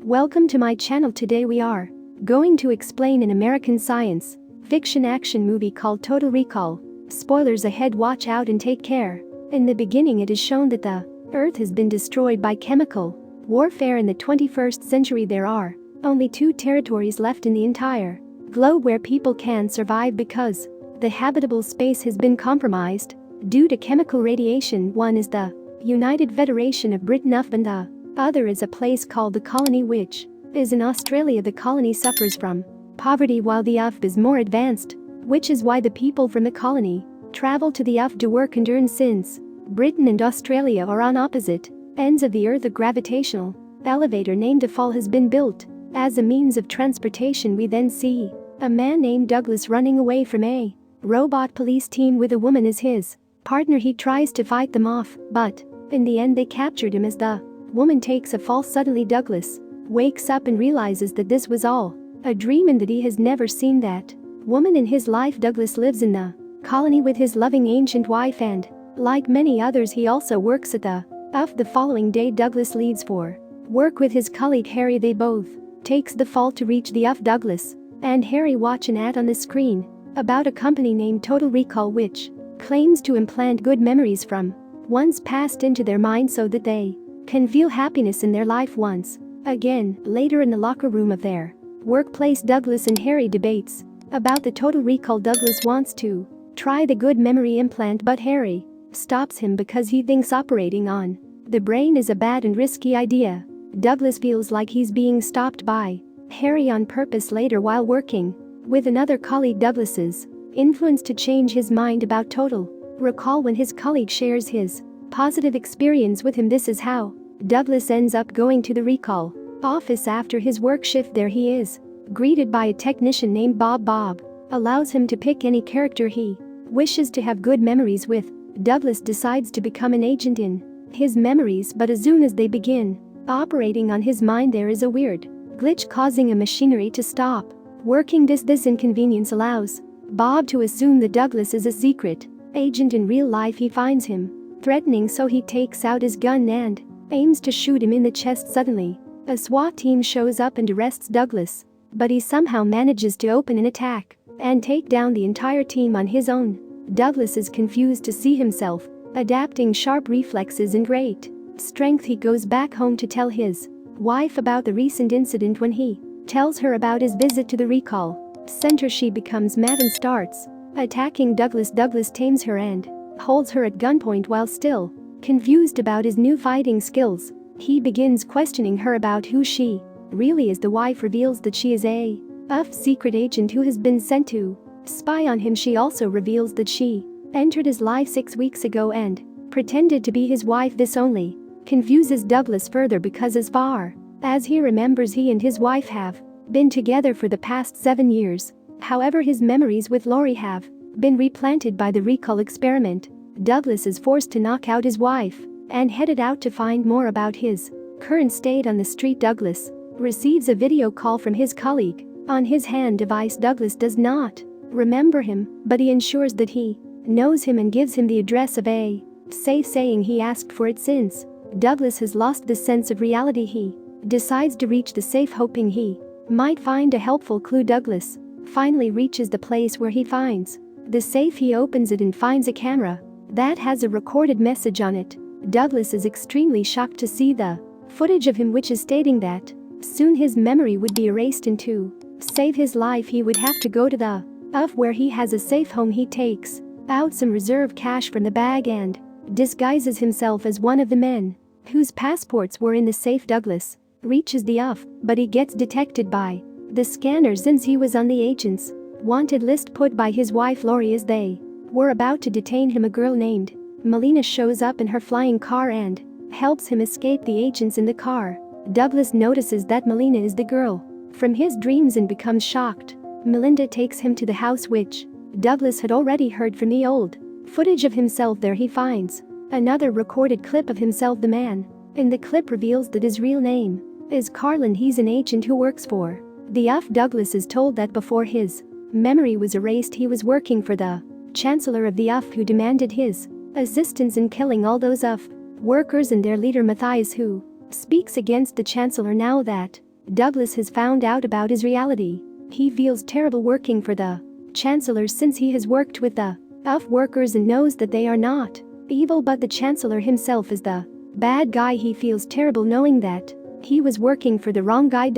Welcome to my channel. Today we are going to explain an American science fiction action movie called Total Recall. Spoilers ahead, watch out and take care. In the beginning it is shown that the Earth has been destroyed by chemical warfare in the 21st century. There are only 2 territories left in the entire globe where people can survive because the habitable space has been compromised due to chemical radiation. One is the United Federation of Britain and the other is a place called the Colony, which is in Australia. The colony suffers from poverty while the UF is more advanced, which is why the people from the colony travel to the UF to work and earn. Since Britain and Australia are on opposite ends of the Earth, a gravitational elevator named a fall has been built as a means of transportation. We then see a man named Douglas running away from a robot police team with a woman as his partner. He tries to fight them off, but in the end they captured him as the woman takes a fall. Suddenly Douglas wakes up and realizes that this was all a dream and that he has never seen that woman in his life. Douglas lives in the colony with his loving ancient wife, and like many others he also works at the UF. The following day Douglas leaves for work with his colleague Harry. They both takes the fall to reach the UF. Douglas and Harry watch an ad on the screen about a company named Total Recall, which claims to implant good memories from one's past into their mind so that they can feel happiness in their life once again. Later in the locker room of their workplace, Douglas and Harry debates about the Total Recall. Douglas wants to try the good memory implant, but Harry stops him because he thinks operating on the brain is a bad and risky idea. Douglas feels like he's being stopped by Harry on purpose. Later, while working with another colleague, Douglas's influence to change his mind about Total Recall when his colleague shares his positive experience with him. This is how Douglas ends up going to the Recall office after his work shift. There he is greeted by a technician named Bob. Bob allows him to pick any character he wishes to have good memories with. Douglas decides to become an agent in his memories, but as soon as they begin operating on his mind there is a weird glitch causing a machinery to stop working. This inconvenience allows Bob to assume that Douglas is a secret agent. In real life he finds him threatening, so he takes out his gun and aims to shoot him in the chest. Suddenly a SWAT team shows up and arrests Douglas, but he somehow manages to open an attack and take down the entire team on his own. Douglas is confused to see himself adapting sharp reflexes and great strength. He goes back home to tell his wife about the recent incident. When he tells her about his visit to the Recall Center, she becomes mad and starts attacking Douglas. Douglas tames her and holds her at gunpoint. While still confused about his new fighting skills, he begins questioning her about who she really is. The wife reveals that she is a UF secret agent who has been sent to spy on him. She also reveals that she entered his life 6 weeks ago and pretended to be his wife. This only confuses Douglas further because as far as he remembers, he and his wife have been together for the past 7 years. However, his memories with Lori have been replanted by the Recall experiment. Douglas is forced to knock out his wife and headed out to find more about his current state. On the street, Douglas receives a video call from his colleague on his hand device. Douglas does not remember him, but he ensures that he knows him and gives him the address of a safe, saying he asked for it. Since Douglas has lost the sense of reality, he decides to reach the safe, hoping he might find a helpful clue. Douglas finally reaches the place where he finds the safe. He opens it and finds a camera that has a recorded message on it. Douglas is extremely shocked to see the footage of him, which is stating that soon his memory would be erased, and to save his life he would have to go to the UF where he has a safe home. He takes out some reserve cash from the bag and disguises himself as one of the men whose passports were in the safe. Douglas reaches the UF, but he gets detected by the scanner since he was on the agent's wanted list put by his wife Lori. As they were about to detain him, a girl named Melina shows up in her flying car and helps him escape the agents in the car. Douglas notices that Melina is the girl from his dreams and becomes shocked. Melinda takes him to the house, which Douglas had already heard from the old footage of himself. There he finds another recorded clip of himself. The man in the clip reveals that his real name is Carlin. He's an agent who works for the UF. Douglas is told that before his memory was erased he was working for the chancellor of the UF, who demanded his assistance in killing all those UF workers and their leader Matthias, who speaks against the chancellor. Now that Douglas has found out about his reality. He feels terrible working for the Chancellor since he has worked with the UF workers and knows that they are not evil, but the Chancellor himself is the bad guy. He feels terrible knowing that he was working for the wrong guy.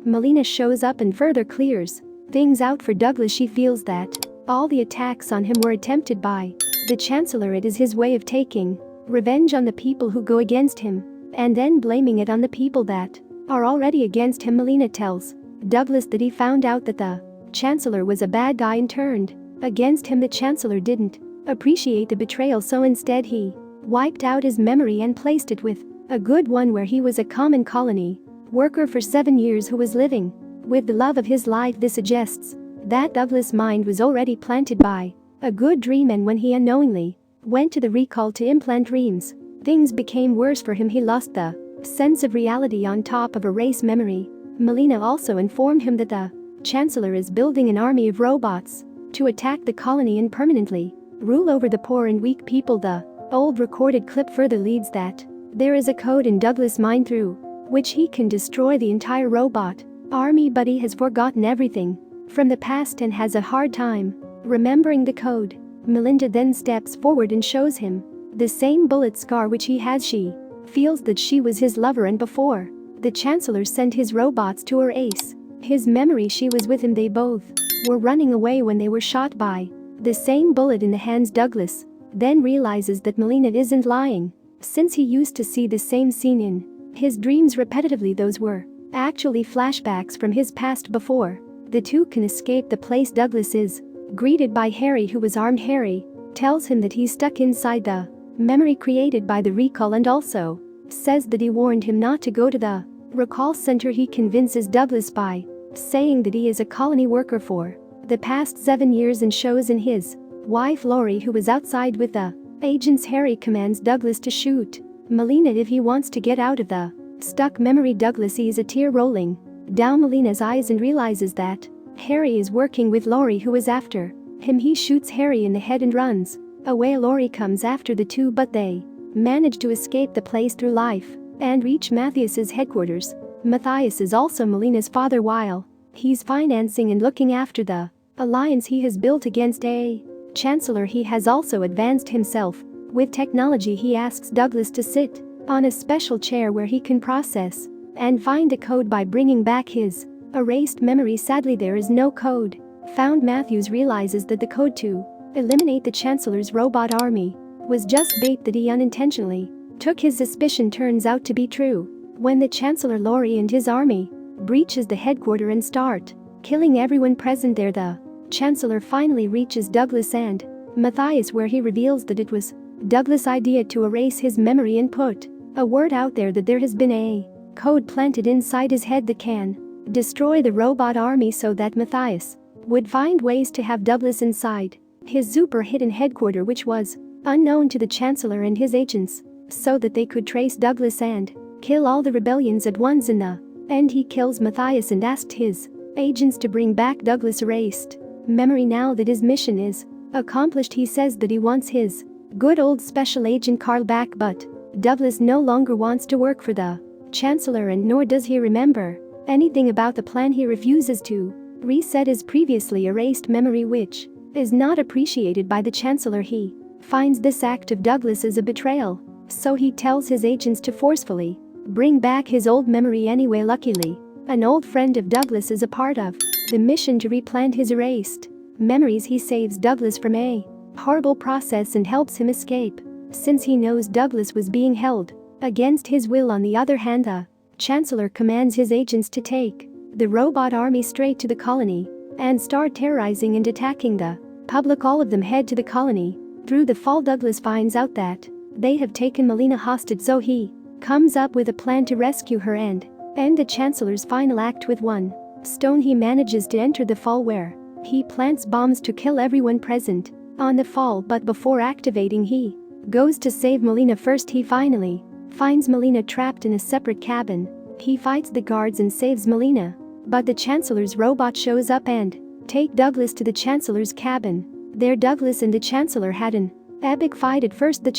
Melina shows up and further clears things out for Douglas. She feels that all the attacks on him were attempted by the Chancellor. It is his way of taking revenge on the people who go against him and then blaming it on the people that are already against him. Melina tells Douglas that he found out that the Chancellor was a bad guy and turned against him. The Chancellor didn't appreciate the betrayal, so instead he wiped out his memory and placed it with a good one where he was a common colony worker for 7 years who was living with the love of his life. This suggests that Douglas' mind was already planted by a good dream, and when he unknowingly went to the recall to implant dreams, things became worse for him. He lost the sense of reality on top of erased memory. Melina also informed him that the Chancellor is building an army of robots to attack the colony and permanently rule over the poor and weak people. The old recorded clip further leads that there is a code in Douglas' mind through which he can destroy the entire robot army, but he has forgotten everything from the past and has a hard time remembering the code. Melinda then steps forward and shows him the same bullet scar which he has. She feels that she was his lover, and before the Chancellor sent his robots to erase his memory, she was with him. They both were running away when they were shot by the same bullet in the hands. Douglas then realizes that Melina isn't lying, since he used to see the same scene in his dreams repetitively. Those were actually flashbacks from his past. Before the two can escape the place, Douglas is greeted by Harry, who was armed. Harry tells him that he's stuck inside the memory created by the recall and also says that he warned him not to go to the recall center. He convinces Douglas by saying that he is a colony worker for the past 7 years and shows in his wife Laurie, who was outside with the agents. Harry commands Douglas to shoot Melina if he wants to get out of the stuck memory. Douglas sees a tear rolling down Melina's eyes and realizes that Harry is working with Laurie, who is after him. He shoots Harry in the head and runs away. Laurie comes after the two, but they manage to escape the place through life and reach Matthias's headquarters. Matthias is also Melina's father. While he's financing and looking after the alliance he has built against a Chancellor, he has also advanced himself with technology. He asks Douglas to sit on a special chair where he can process and find a code by bringing back his erased memory. Sadly, there is no code found. Matthews realizes that the code to eliminate the Chancellor's robot army was just bait that he unintentionally took. His suspicion turns out to be true when the Chancellor, Laurie, and his army breaches the headquarters and start killing everyone present there. The Chancellor finally reaches Douglas and Matthias, where he reveals that it was Douglas' idea to erase his memory and put a word out there that there has been a code planted inside his head that can destroy the robot army, so that Matthias would find ways to have Douglas inside his super hidden headquarters, which was unknown to the Chancellor and his agents, so that they could trace Douglas and kill all the rebellions at once. In the end, he kills Matthias and asked his agents to bring back Douglas' erased memory. Now that his mission is accomplished, he says that he wants his good old special agent Carl back, but Douglas no longer wants to work for the Chancellor, and nor does he remember anything about the plan. He refuses to reset his previously erased memory, which is not appreciated by the Chancellor. He finds this act of Douglas as a betrayal, so he tells his agents to forcefully bring back his old memory anyway. Luckily, an old friend of Douglas is a part of the mission to replant his erased memories. He saves Douglas from a horrible process and helps him escape, since he knows Douglas was being held against his will. On the other hand, the Chancellor commands his agents to take the robot army straight to the colony and start terrorizing and attacking the public. All of them head to the colony. Through the fall, Douglas finds out that they have taken Melina hostage, so he comes up with a plan to rescue her and end the Chancellor's final act. With one stone, he manages to enter the fall, where he plants bombs to kill everyone present on the fall, but before activating, he goes to save Melina first. He finally finds Melina trapped in a separate cabin. He fights the guards and saves Melina, but the Chancellor's robot shows up and take Douglas to the Chancellor's cabin. There, Douglas and the Chancellor had an epic fight. At first, the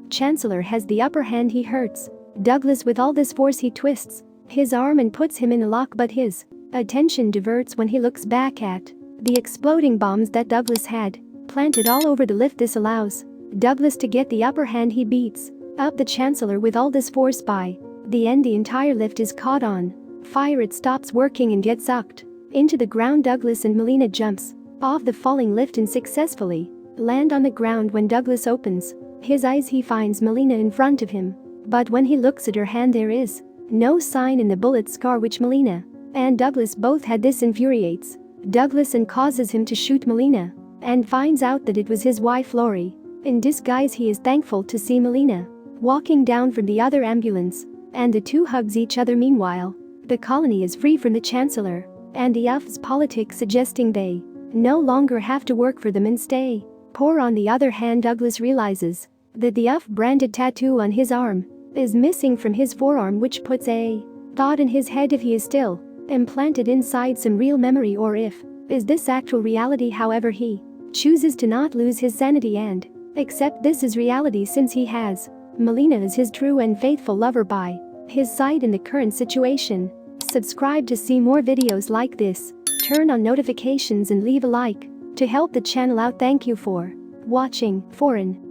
Chancellor has the upper hand. He hurts Douglas with all this force. He twists his arm and puts him in a lock, but his attention diverts when he looks back at the exploding bombs that Douglas had planted all over the lift. This allows Douglas to get the upper hand. He beats up the Chancellor with all this force. By the end, the entire lift is caught on fire. It stops working and gets sucked into the ground. Douglas and Melina jumps off the falling lift and successfully land on the ground. When Douglas opens his eyes, he finds Melina in front of him, but when he looks at her hand, there is no sign in the bullet scar which Melina and Douglas both had. This infuriates Douglas and causes him to shoot Melina, and finds out that it was his wife Lori. In disguise, he is thankful to see Melina walking down from the other ambulance, and the two hugs each other. Meanwhile, the colony is free from the Chancellor and the UF's politics, suggesting they no longer have to work for them and stay poor. On the other hand, Douglas realizes that the UF branded tattoo on his arm is missing from his forearm, which puts a thought in his head if he is still implanted inside some real memory, or if is this actual reality. However, he chooses to not lose his sanity and accept this as reality, since he has Melina as his true and faithful lover by his side in the current situation. Subscribe to see more videos like this, turn on notifications and leave a like to help the channel out. Thank you for watching. Foreign